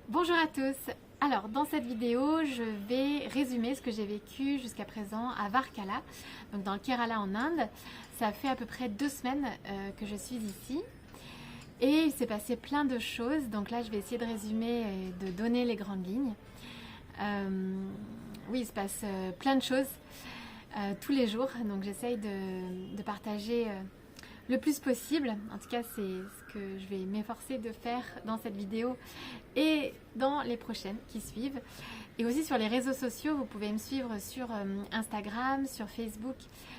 Bonjour à tous. Alors dans cette vidéo je vais résumer ce que j'ai vécu jusqu'à présent à Varkala, donc dans le Kerala en Inde. Ça fait à peu près 2 semaines que je suis ici et il s'est passé plein de choses, donc là je vais essayer de résumer et de donner les grandes lignes. Oui, il se passe plein de choses tous les jours, donc j'essaye de partager le plus possible. En tout cas, c'est ce que je vais m'efforcer de faire dans cette vidéo et dans les prochaines qui suivent. Et aussi sur les réseaux sociaux, vous pouvez me suivre sur Instagram, sur Facebook,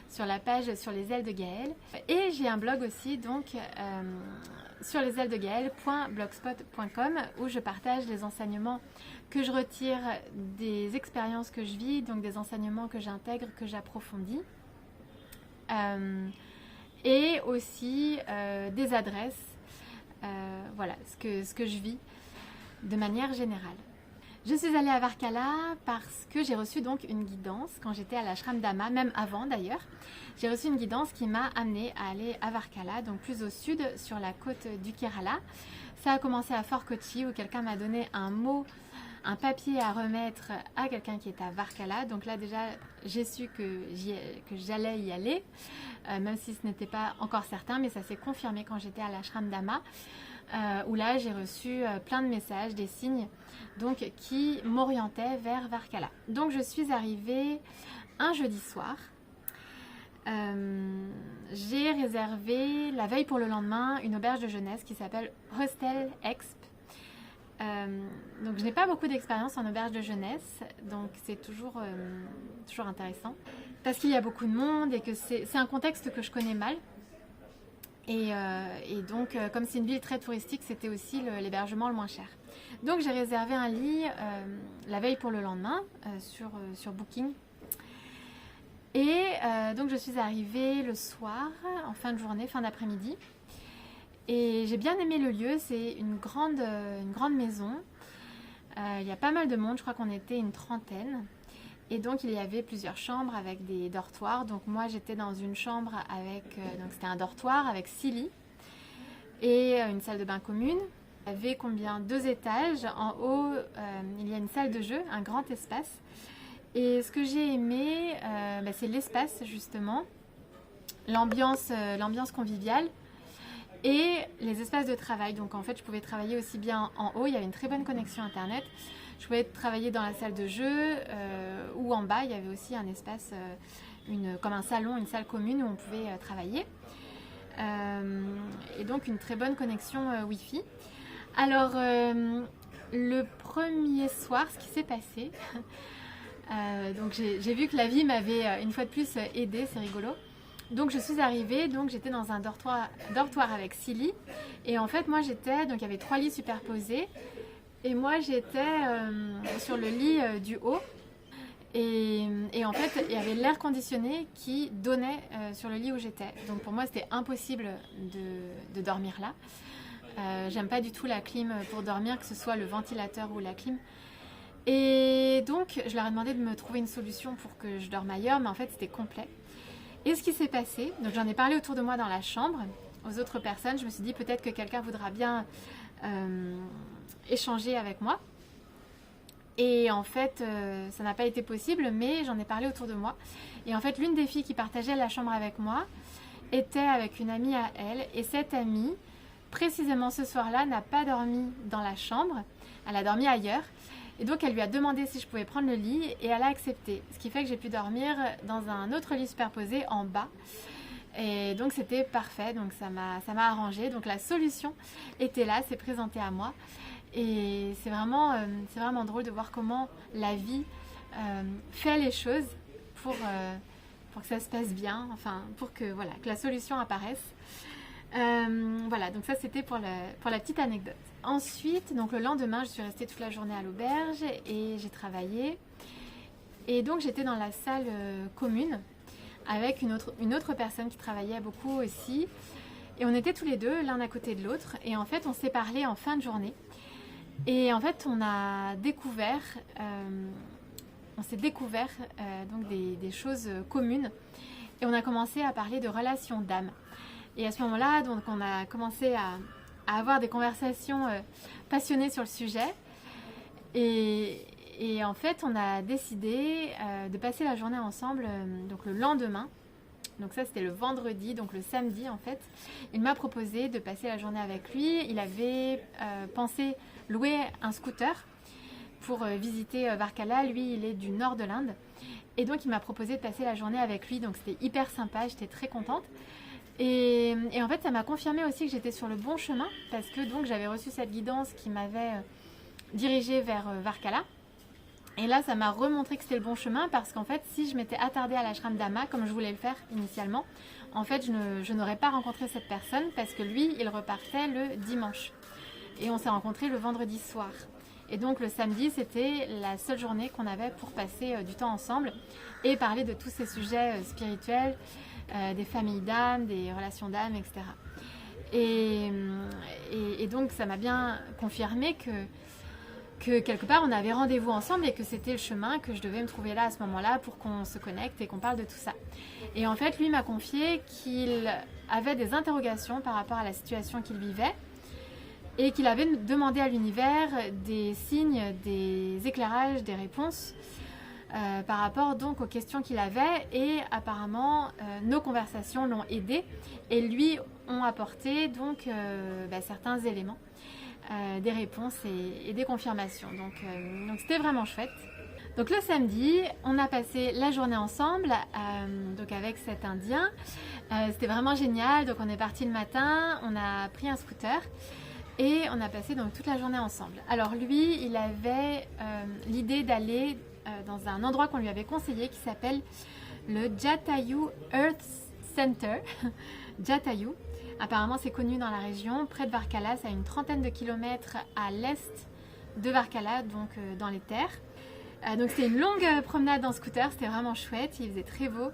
sur la page Sur les ailes de Gaëlle. Et j'ai un blog aussi, donc sur lesailesdegaelle.blogspot.com où je partage les enseignements que je retire des expériences que je vis, donc des enseignements que j'intègre, que j'approfondis. Et aussi des adresses, voilà, ce que je vis de manière générale. Je suis allée à Varkala parce que j'ai reçu donc une guidance quand j'étais à l'ashram Dhamma, même avant d'ailleurs. J'ai reçu une guidance qui m'a amenée à aller à Varkala, donc plus au sud, sur la côte du Kerala. Ça a commencé à Fort Kochi où quelqu'un m'a donné un papier à remettre à quelqu'un qui est à Varkala. Donc là déjà j'ai su que j'allais y aller, même si ce n'était pas encore certain, mais ça s'est confirmé quand j'étais à l'ashram Dhamma, où là j'ai reçu plein de messages, des signes donc, qui m'orientaient vers Varkala. Donc je suis arrivée un jeudi soir. J'ai réservé la veille pour le lendemain une auberge de jeunesse qui s'appelle Hostel Exp. Donc je n'ai pas beaucoup d'expérience en auberge de jeunesse, donc c'est toujours intéressant parce qu'il y a beaucoup de monde et que c'est un contexte que je connais mal et donc comme c'est une ville très touristique, c'était aussi l'hébergement le moins cher. Donc j'ai réservé un lit la veille pour le lendemain sur Booking et donc je suis arrivée le soir, en fin de journée, fin d'après-midi. Et j'ai bien aimé le lieu, c'est une grande maison. Il y a pas mal de monde, je crois qu'on était une trentaine. Et donc il y avait plusieurs chambres avec des dortoirs. Donc moi j'étais dans une chambre avec, donc c'était un dortoir avec 6 lits et une salle de bain commune. Il y avait combien? 2 étages. En haut il y a une salle de jeu, un grand espace. Et ce que j'ai aimé, c'est l'espace justement, l'ambiance conviviale. Et les espaces de travail, donc en fait je pouvais travailler aussi bien en haut, il y avait une très bonne connexion internet, je pouvais travailler dans la salle de jeu ou en bas il y avait aussi un espace, comme un salon, une salle commune où on pouvait travailler et donc une très bonne connexion Wi-Fi. Alors le premier soir, ce qui s'est passé, donc j'ai vu que la vie m'avait une fois de plus aidée, c'est rigolo. Donc je suis arrivée, donc j'étais dans un dortoir avec 6 lits et en fait moi j'étais, donc il y avait 3 lits superposés et moi j'étais sur le lit du haut et en fait il y avait l'air conditionné qui donnait sur le lit où j'étais, donc pour moi c'était impossible de dormir là. J'aime pas du tout la clim pour dormir, que ce soit le ventilateur ou la clim. Et donc je leur ai demandé de me trouver une solution pour que je dorme ailleurs, mais en fait c'était complet. Et ce qui s'est passé, donc j'en ai parlé autour de moi dans la chambre, aux autres personnes, je me suis dit peut-être que quelqu'un voudra bien échanger avec moi. Et en fait, ça n'a pas été possible, mais j'en ai parlé autour de moi. Et en fait, l'une des filles qui partageait la chambre avec moi était avec une amie à elle. Et cette amie, précisément ce soir-là, n'a pas dormi dans la chambre, elle a dormi ailleurs. Et donc elle lui a demandé si je pouvais prendre le lit et elle a accepté. Ce qui fait que j'ai pu dormir dans un autre lit superposé en bas. Et donc c'était parfait, donc ça m'a arrangé. Donc la solution était là, s'est présentée à moi. Et c'est vraiment drôle de voir comment la vie fait les choses pour que ça se passe bien, enfin pour que la solution apparaisse. Voilà, donc ça c'était pour la petite anecdote. Ensuite, donc le lendemain, je suis restée toute la journée à l'auberge et j'ai travaillé. Et donc j'étais dans la salle commune avec une autre personne qui travaillait beaucoup aussi. Et on était tous les deux l'un à côté de l'autre. Et en fait, on s'est parlé en fin de journée. Et en fait, on s'est découvert donc des choses communes. Et on a commencé à parler de relations d'âme. Et à ce moment-là, donc, on a commencé à avoir des conversations passionnées sur le sujet. Et en fait, on a décidé de passer la journée ensemble, donc le lendemain. Donc ça, c'était le vendredi, donc le samedi en fait. Il m'a proposé de passer la journée avec lui. Il avait pensé louer un scooter pour visiter Varkala. Lui, il est du nord de l'Inde. Et donc, il m'a proposé de passer la journée avec lui. Donc, c'était hyper sympa. J'étais très contente. Et en fait, ça m'a confirmé aussi que j'étais sur le bon chemin parce que donc j'avais reçu cette guidance qui m'avait dirigée vers Varkala. Et là, ça m'a remontré que c'était le bon chemin parce qu'en fait, si je m'étais attardée à l'ashram d'Amma, comme je voulais le faire initialement, en fait, je n'aurais pas rencontré cette personne parce que lui, il repartait le dimanche. Et on s'est rencontrés le vendredi soir. Et donc, le samedi, c'était la seule journée qu'on avait pour passer du temps ensemble et parler de tous ces sujets spirituels, des familles d'âmes, des relations d'âmes, etc. Et donc, ça m'a bien confirmé que quelque part on avait rendez-vous ensemble et que c'était le chemin, que je devais me trouver là à ce moment-là pour qu'on se connecte et qu'on parle de tout ça. Et en fait, lui m'a confié qu'il avait des interrogations par rapport à la situation qu'il vivait et qu'il avait demandé à l'univers des signes, des éclairages, des réponses par rapport donc aux questions qu'il avait. Et apparemment, nos conversations l'ont aidé et lui ont apporté donc certains éléments. Des réponses et des confirmations. Donc c'était vraiment chouette. Donc le samedi, on a passé la journée ensemble donc avec cet Indien. C'était vraiment génial. Donc on est parti le matin, on a pris un scooter et on a passé donc toute la journée ensemble. Alors lui, il avait l'idée d'aller dans un endroit qu'on lui avait conseillé qui s'appelle le Jatayu Earth Center. Jatayu. Apparemment, c'est connu dans la région, près de Varkala, c'est à une trentaine de kilomètres à l'est de Varkala, donc dans les terres. Donc c'était une longue promenade en scooter, c'était vraiment chouette, il faisait très beau.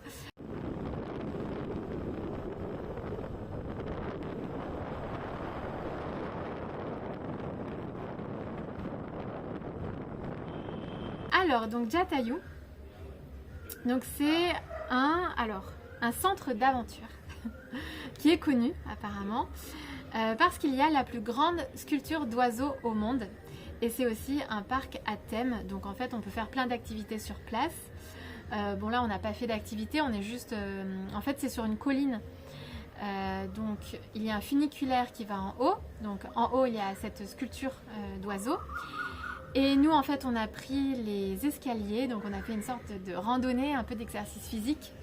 Alors, donc Jatayu, donc c'est un centre d'aventure qui est connu apparemment parce qu'il y a la plus grande sculpture d'oiseaux au monde et c'est aussi un parc à thème, donc en fait on peut faire plein d'activités sur place. Bon là on n'a pas fait d'activité, on est juste en fait c'est sur une colline, donc il y a un funiculaire qui va en haut, donc en haut il y a cette sculpture d'oiseaux et nous en fait on a pris les escaliers, donc on a fait une sorte de randonnée, un peu d'exercice physique.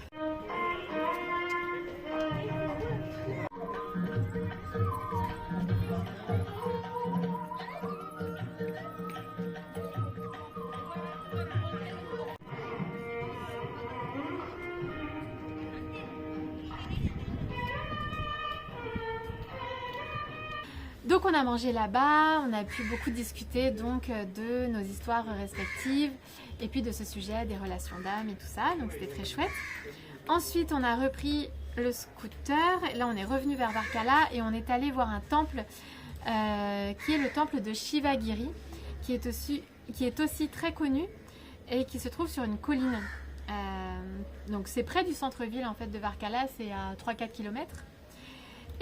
Donc on a mangé là-bas, on a pu beaucoup discuter donc de nos histoires respectives et puis de ce sujet des relations d'âme et tout ça, donc c'était très chouette. Ensuite on a repris le scooter, là on est revenu vers Varkala et on est allé voir un temple qui est le temple de Shivagiri, qui est aussi très connu et qui se trouve sur une colline. Donc c'est près du centre-ville en fait de Varkala, c'est à 3-4 km.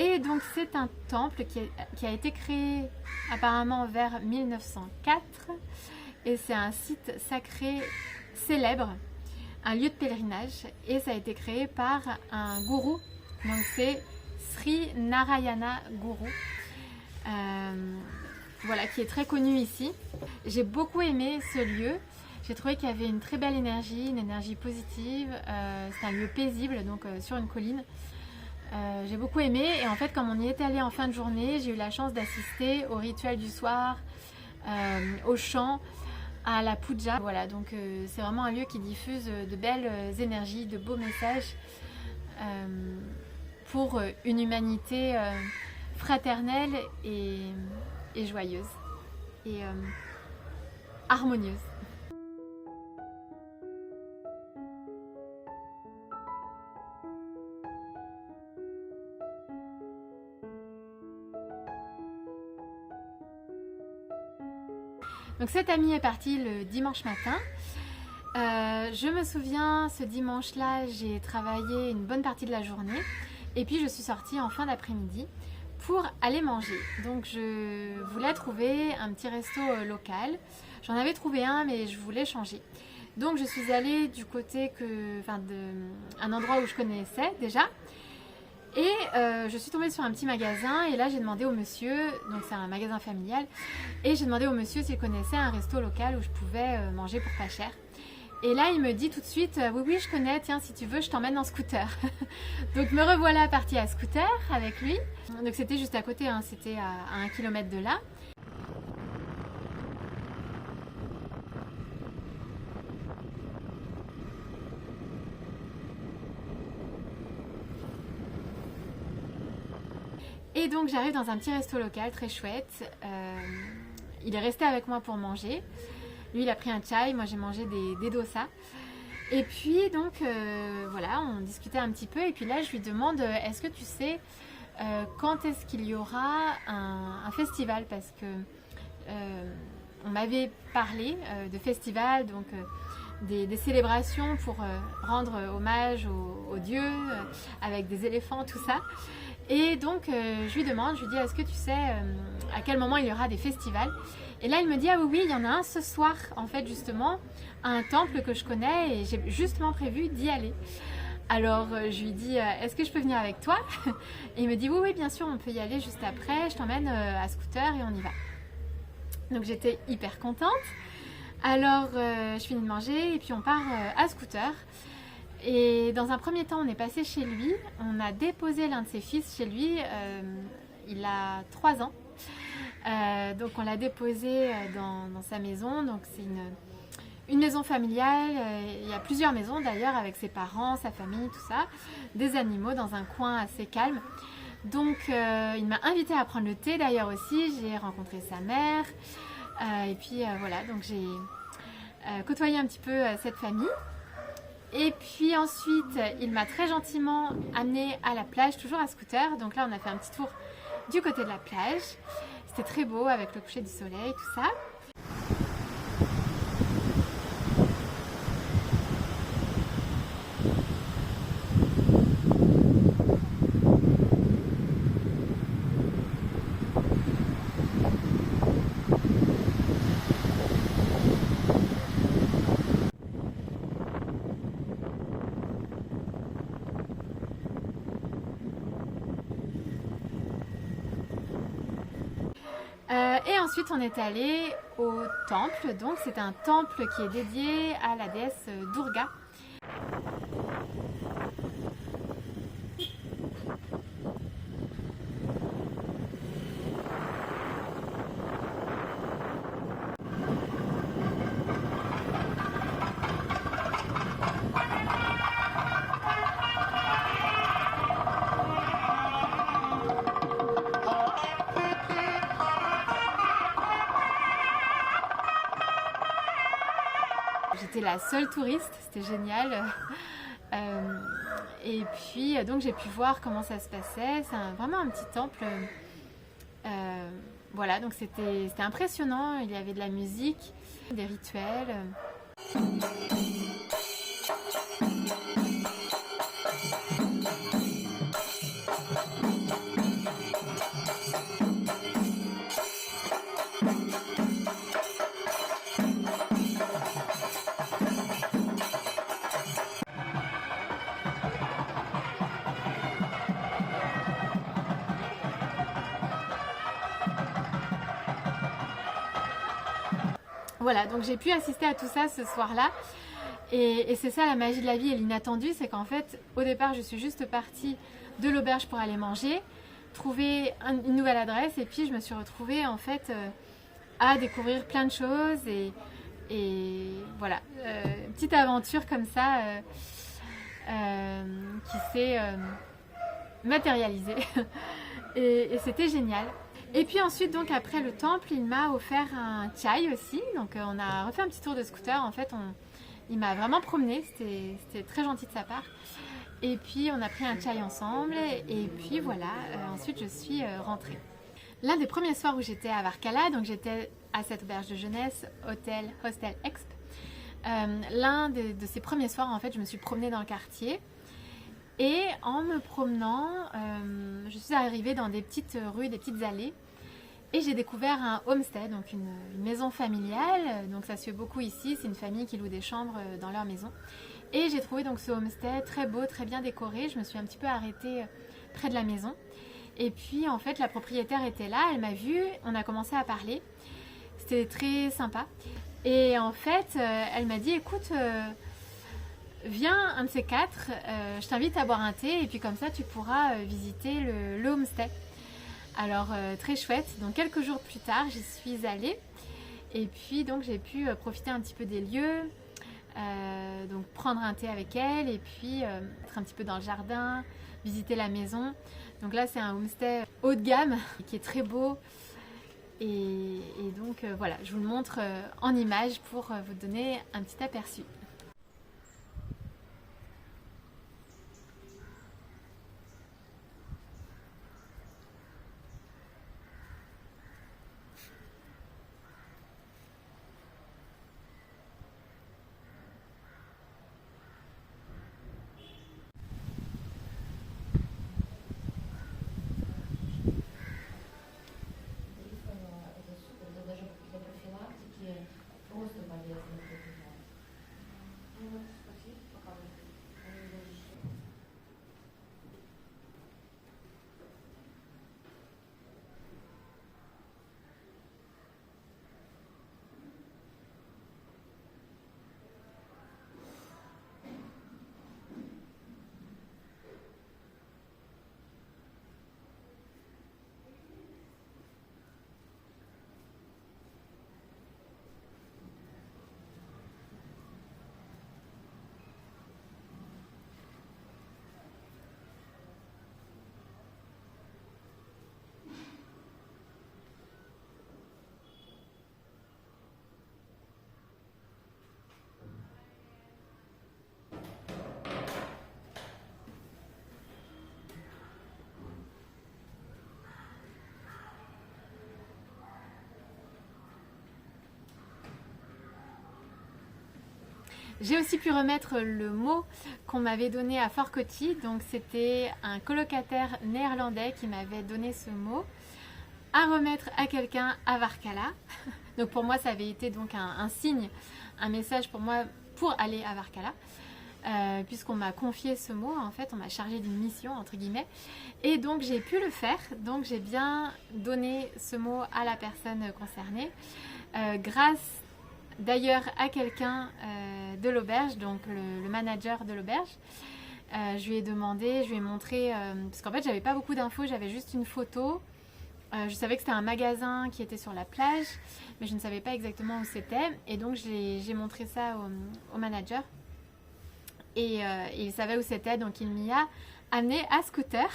Et donc c'est un temple qui a été créé apparemment vers 1904 et c'est un site sacré célèbre, un lieu de pèlerinage et ça a été créé par un gourou, donc c'est Sri Narayana Guru, voilà, qui est très connu ici. J'ai beaucoup aimé ce lieu, j'ai trouvé qu'il y avait une très belle énergie, une énergie positive, c'est un lieu paisible donc sur une colline. J'ai beaucoup aimé et en fait comme on y est allé en fin de journée, j'ai eu la chance d'assister au rituel du soir, au chant, à la puja. Voilà, donc c'est vraiment un lieu qui diffuse de belles énergies, de beaux messages pour une humanité fraternelle et joyeuse et harmonieuse. Donc cet ami est parti le dimanche matin. Je me souviens, ce dimanche-là, j'ai travaillé une bonne partie de la journée et puis je suis sortie en fin d'après-midi pour aller manger. Donc je voulais trouver un petit resto local. J'en avais trouvé un mais je voulais changer. Donc je suis allée du côté un endroit où je connaissais déjà. Et je suis tombée sur un petit magasin et là j'ai demandé au monsieur, donc c'est un magasin familial, et j'ai demandé au monsieur s'il connaissait un resto local où je pouvais manger pour pas cher. Et là il me dit tout de suite, oui oui je connais, tiens si tu veux je t'emmène en scooter. Donc me revoilà partie à scooter avec lui. Donc c'était juste à côté, hein, c'était à 1 kilomètre de là. Et donc j'arrive dans un petit resto local très chouette. Il est resté avec moi pour manger. Lui il a pris un chai, moi j'ai mangé des dosas. Et puis donc voilà, on discutait un petit peu et puis là je lui demande est-ce que tu sais quand est-ce qu'il y aura un festival, parce que on m'avait parlé de festival, donc des célébrations pour rendre hommage aux dieux avec des éléphants, tout ça. Et donc je lui demande, je lui dis est-ce que tu sais à quel moment il y aura des festivals? Et là il me dit ah oui oui il y en a un ce soir en fait justement à un temple que je connais et j'ai justement prévu d'y aller. Alors je lui dis est-ce que je peux venir avec toi? Et il me dit oui oui bien sûr on peut y aller juste après, je t'emmène à scooter et on y va. Donc j'étais hyper contente. Alors je finis de manger et puis on part à scooter. Et dans un premier temps, on est passé chez lui. On a déposé l'un de ses fils chez lui. Il a 3 ans. Donc on l'a déposé dans sa maison. Donc c'est une maison familiale. Il y a plusieurs maisons d'ailleurs avec ses parents, sa famille, tout ça. Des animaux dans un coin assez calme. Donc il m'a invité à prendre le thé d'ailleurs aussi. J'ai rencontré sa mère. Et puis voilà, donc j'ai côtoyé un petit peu cette famille. Et puis ensuite, il m'a très gentiment amené à la plage, toujours à scooter. Donc là, on a fait un petit tour du côté de la plage. C'était très beau avec le coucher du soleil, tout ça. Et ensuite on est allé au temple, donc c'est un temple qui est dédié à la déesse Durga. J'étais la seule touriste, c'était génial. Et puis donc j'ai pu voir comment ça se passait. C'est vraiment un petit temple. Voilà, donc c'était impressionnant. Il y avait de la musique, des rituels. Voilà, donc j'ai pu assister à tout ça ce soir-là. Et c'est ça la magie de la vie et l'inattendu, c'est qu'en fait, au départ, je suis juste partie de l'auberge pour aller manger, trouver une nouvelle adresse, et puis je me suis retrouvée en fait à découvrir plein de choses et voilà, une petite aventure comme ça qui s'est matérialisée et c'était génial. Et puis ensuite, donc après le temple, il m'a offert un chai aussi. Donc on a refait un petit tour de scooter. En fait, il m'a vraiment promené. C'était très gentil de sa part. Et puis on a pris un chai ensemble. Et puis voilà, ensuite je suis rentrée. L'un des premiers soirs où j'étais à Varkala, donc j'étais à cette auberge de jeunesse, Hostel Exp. L'un de ces premiers soirs, en fait, je me suis promenée dans le quartier. Et en me promenant, je suis arrivée dans des petites rues, des petites allées. Et j'ai découvert un homestay, donc une maison familiale. Donc ça se fait beaucoup ici, c'est une famille qui loue des chambres dans leur maison. Et j'ai trouvé donc ce homestay très beau, très bien décoré. Je me suis un petit peu arrêtée près de la maison. Et puis en fait la propriétaire était là, elle m'a vue, on a commencé à parler. C'était très sympa. Et en fait elle m'a dit écoute, viens un de ces quatre, je t'invite à boire un thé et puis comme ça tu pourras visiter le homestay. Alors très chouette, donc quelques jours plus tard j'y suis allée et puis donc j'ai pu profiter un petit peu des lieux, donc prendre un thé avec elle et puis être un petit peu dans le jardin, visiter la maison. Donc là c'est un homestay haut de gamme qui est très beau et donc voilà, je vous le montre en image pour vous donner un petit aperçu. J'ai aussi pu remettre le mot qu'on m'avait donné à Fort Coty. Donc c'était un colocataire néerlandais qui m'avait donné ce mot à remettre à quelqu'un à Varkala. Donc pour moi ça avait été donc un signe, un message pour moi pour aller à Varkala. Puisqu'on m'a confié ce mot, en fait on m'a chargé d'une mission entre guillemets et donc j'ai pu le faire, donc j'ai bien donné ce mot à la personne concernée grâce d'ailleurs à quelqu'un de l'auberge, donc le manager de l'auberge. Je lui ai demandé, je lui ai montré, parce qu'en fait j'avais pas beaucoup d'infos, j'avais juste une photo. Je savais que c'était un magasin qui était sur la plage, mais je ne savais pas exactement où c'était. Et donc j'ai montré ça au manager. Et il savait où c'était, donc il m'y a amené à scooter.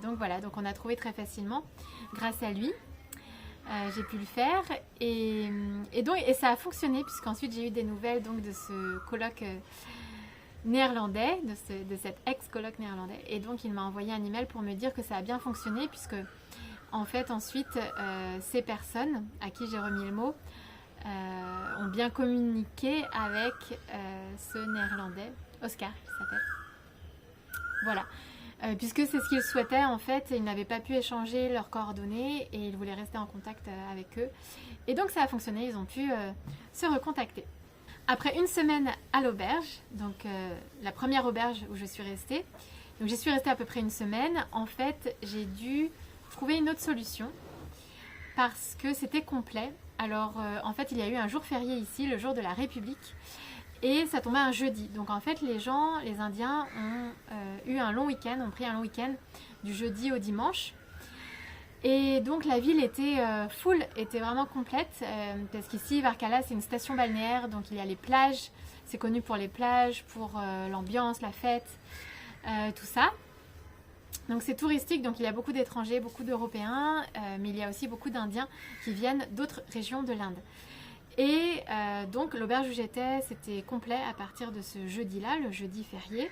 Donc voilà, donc on a trouvé très facilement grâce à lui. J'ai pu le faire et ça a fonctionné puisqu'ensuite j'ai eu des nouvelles donc de ce coloc néerlandais, de cet ex-coloc néerlandais, et donc il m'a envoyé un email pour me dire que ça a bien fonctionné puisque en fait ensuite ces personnes à qui j'ai remis le mot ont bien communiqué avec ce néerlandais, Oscar il s'appelle. Voilà. Puisque c'est ce qu'ils souhaitaient en fait, ils n'avaient pas pu échanger leurs coordonnées et ils voulaient rester en contact avec eux. Et donc ça a fonctionné, ils ont pu se recontacter. Après une semaine à l'auberge, donc la première auberge où je suis restée, donc j'y suis restée à peu près une semaine, en fait j'ai dû trouver une autre solution parce que c'était complet. Alors en fait il y a eu un jour férié ici, le jour de la République. Et ça tombait un jeudi. Donc en fait, les Indiens ont eu un long week-end, ont pris un long week-end du jeudi au dimanche. Et donc la ville était full, était vraiment complète. Parce qu'ici, Varkala, c'est une station balnéaire. Donc il y a les plages. C'est connu pour les plages, pour l'ambiance, la fête, tout ça. Donc c'est touristique, donc il y a beaucoup d'étrangers, beaucoup d'Européens. Mais il y a aussi beaucoup d'Indiens qui viennent d'autres régions de l'Inde. Et donc l'auberge où j'étais, c'était complet à partir de ce jeudi-là, le jeudi férié.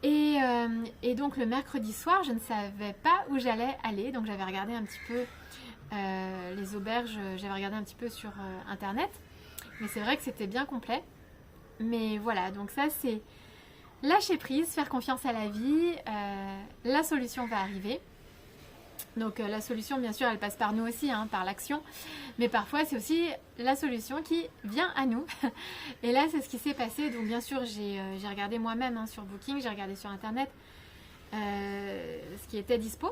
Et donc le mercredi soir, je ne savais pas où j'allais aller, donc j'avais regardé un petit peu les auberges, j'avais regardé un petit peu sur internet, mais c'est vrai que c'était bien complet. Mais voilà, donc ça c'est lâcher prise, faire confiance à la vie, la solution va arriver. Donc la solution, bien sûr, elle passe par nous aussi, hein, par l'action. Mais parfois, c'est aussi la solution qui vient à nous. Et là, c'est ce qui s'est passé. Donc bien sûr, j'ai regardé moi-même hein, sur Booking, j'ai regardé sur Internet ce qui était dispo.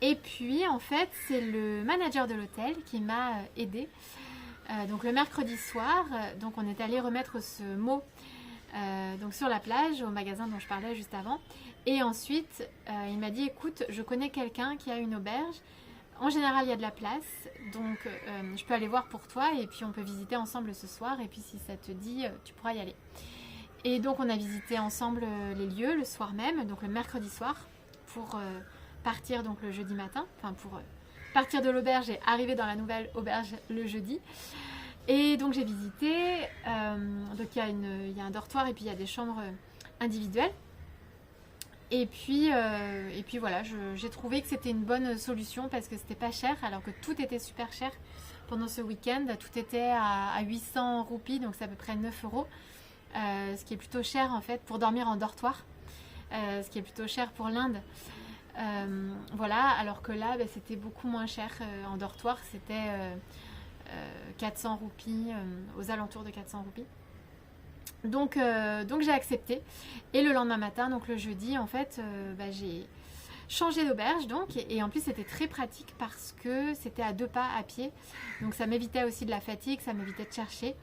Et puis, en fait, c'est le manager de l'hôtel qui m'a aidée. Donc le mercredi soir, donc on est allé remettre ce mot donc sur la plage, au magasin dont je parlais juste avant. Et ensuite, il m'a dit, écoute, je connais quelqu'un qui a une auberge. En général, il y a de la place, donc je peux aller voir pour toi et puis on peut visiter ensemble ce soir. Et puis si ça te dit, tu pourras y aller. Et donc on a visité ensemble les lieux le soir même, donc le mercredi soir, pour partir donc le jeudi matin. Enfin, pour partir de l'auberge et arriver dans la nouvelle auberge le jeudi. Et donc j'ai visité, donc il y a un dortoir et puis il y a des chambres individuelles. Et puis voilà, j'ai trouvé que c'était une bonne solution parce que c'était pas cher, alors que tout était super cher pendant ce week-end. Tout était à 800 roupies, donc c'est à peu près 9 euros. Ce qui est plutôt cher en fait pour dormir en dortoir, ce qui est plutôt cher pour l'Inde. Voilà, alors que là, c'était beaucoup moins cher en dortoir, c'était 400 roupies, aux alentours de 400 roupies. Donc j'ai accepté et le lendemain matin, donc le jeudi en fait, j'ai changé d'auberge donc et en plus c'était très pratique parce que c'était à 2 pas à pied, donc ça m'évitait aussi de la fatigue, ça m'évitait de chercher.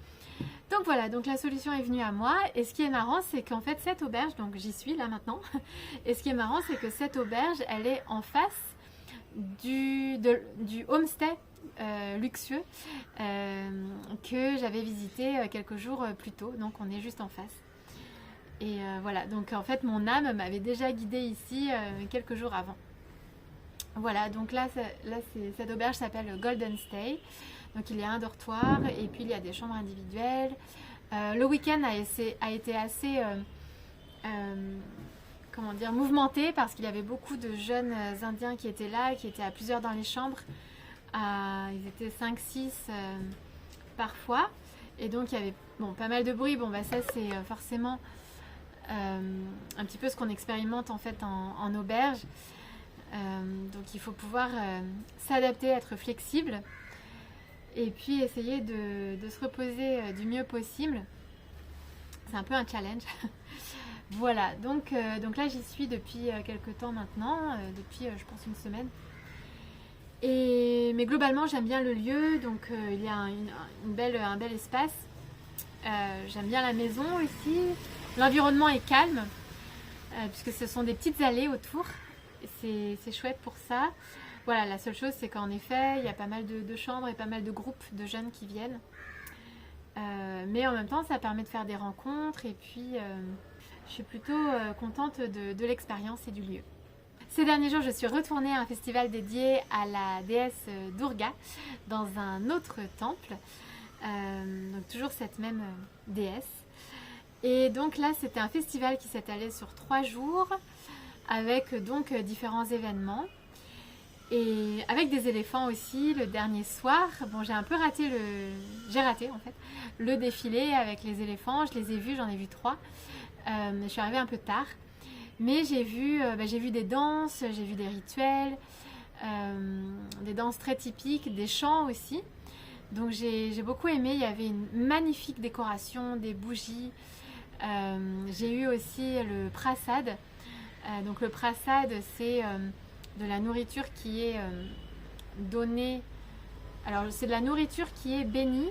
Donc voilà, donc la solution est venue à moi et ce qui est marrant c'est qu'en fait cette auberge, donc j'y suis là maintenant, et ce qui est marrant c'est que cette auberge elle est en face du homestay luxueux que j'avais visité quelques jours plus tôt, donc on est juste en face. Et voilà, donc en fait mon âme m'avait déjà guidée ici quelques jours avant. Voilà, donc là cette auberge s'appelle Golden Stay. Donc il y a un dortoir et puis il y a des chambres individuelles. Le week-end a été assez comment dire, mouvementé parce qu'il y avait beaucoup de jeunes indiens qui étaient là, qui étaient à plusieurs dans les chambres. Ils étaient 5-6 parfois. Et donc il y avait pas mal de bruit. Ça c'est forcément un petit peu ce qu'on expérimente en fait en auberge. Donc il faut pouvoir s'adapter, être flexible. Et puis essayer de se reposer du mieux possible. C'est un peu un challenge. Voilà, donc là j'y suis depuis quelques temps maintenant, depuis je pense une semaine. Mais globalement j'aime bien le lieu, donc il y a un bel espace. J'aime bien la maison aussi. L'environnement est calme, puisque ce sont des petites allées autour. C'est chouette pour ça. Voilà, la seule chose c'est qu'en effet il y a pas mal de chambres et pas mal de groupes de jeunes qui viennent. Mais en même temps ça permet de faire des rencontres et puis je suis plutôt contente de l'expérience et du lieu. Ces derniers jours je suis retournée à un festival dédié à la déesse Durga dans un autre temple, donc toujours cette même déesse. Et donc là c'était un festival qui s'étalait sur 3 jours avec donc différents événements. Et avec des éléphants aussi le dernier soir. J'ai un peu raté en fait le défilé avec les éléphants. Je les ai vus, j'en ai vu 3. Je suis arrivée un peu tard. Mais j'ai vu des danses, j'ai vu des rituels, des danses très typiques, des chants aussi. Donc j'ai beaucoup aimé, il y avait une magnifique décoration, des bougies. J'ai eu aussi le prasad. Donc le prasad c'est de la nourriture qui est donnée. Alors c'est de la nourriture qui est bénie.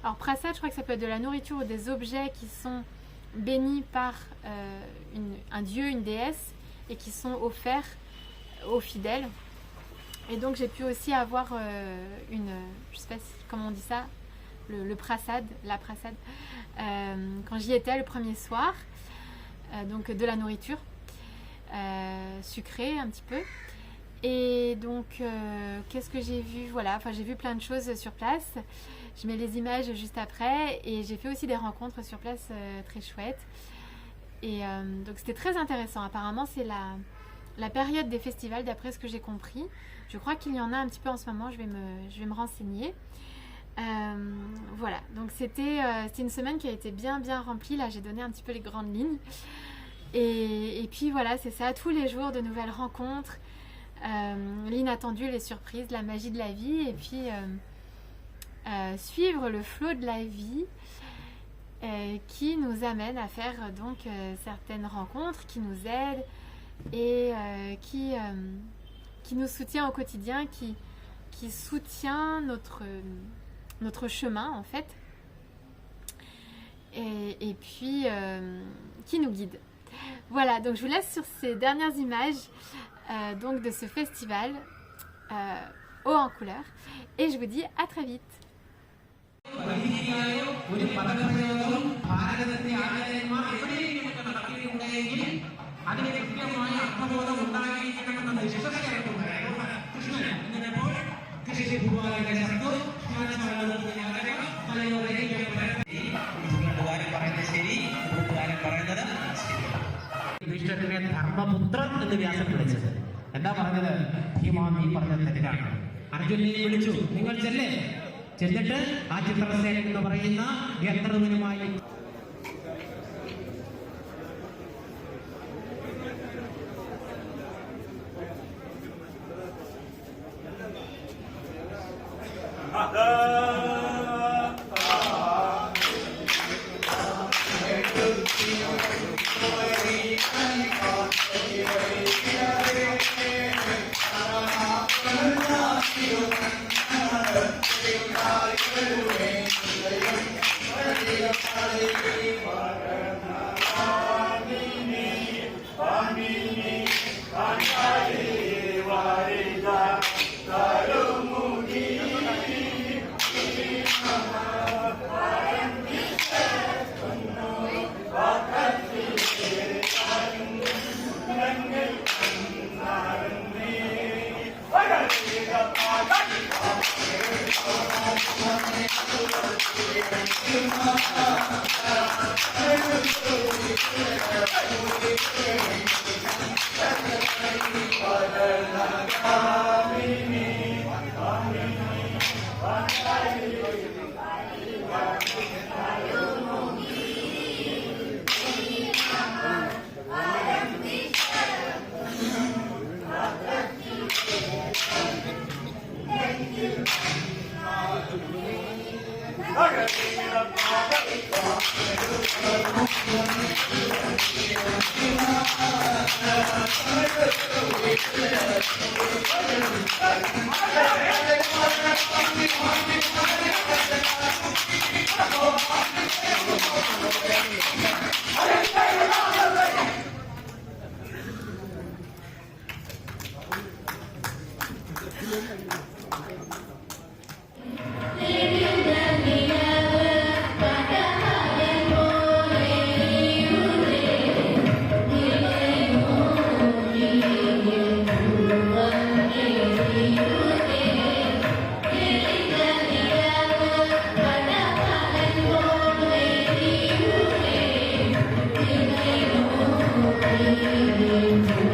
Alors prasad, je crois que ça peut être de la nourriture ou des objets qui sont bénis par un dieu, une déesse, et qui sont offerts aux fidèles. Et donc j'ai pu aussi avoir je sais pas comment on dit ça, le prasad, la prasad, quand j'y étais le premier soir, donc de la nourriture sucrée un petit peu. Et donc qu'est-ce que j'ai vu, voilà, j'ai vu plein de choses sur place. Je mets les images juste après et j'ai fait aussi des rencontres sur place très chouettes. Et donc c'était très intéressant. Apparemment, c'est la période des festivals, d'après ce que j'ai compris. Je crois qu'il y en a un petit peu en ce moment, je vais me renseigner. Voilà, donc c'était une semaine qui a été bien remplie. Là, j'ai donné un petit peu les grandes lignes. Et puis voilà, c'est ça, tous les jours de nouvelles rencontres, l'inattendu, les surprises, la magie de la vie, et puis suivre le flot de la vie qui nous amène à faire donc certaines rencontres, qui nous aident et qui nous soutient au quotidien, qui soutient notre chemin en fait, et puis qui nous guide. Voilà, donc je vous laisse sur ces dernières images donc de ce festival haut en couleur, et je vous dis à très vite. യുധിഷ്ഠിരനെ ധർമ്മപുത്രൻ എന്ന് വ്യാസൻ വിളിച്ചത് എന്താ പറഞ്ഞത്? ഭീമാൻ നീ പറഞ്ഞത് തെറ്റാണ്. അർജുനെ വിളിച്ചു, നിങ്ങൾ ചെന്നിട്ട് ആ ചിത്രസേനൻ എന്ന് പറയുന്ന ഗന്ധർവനുമായി Thank you.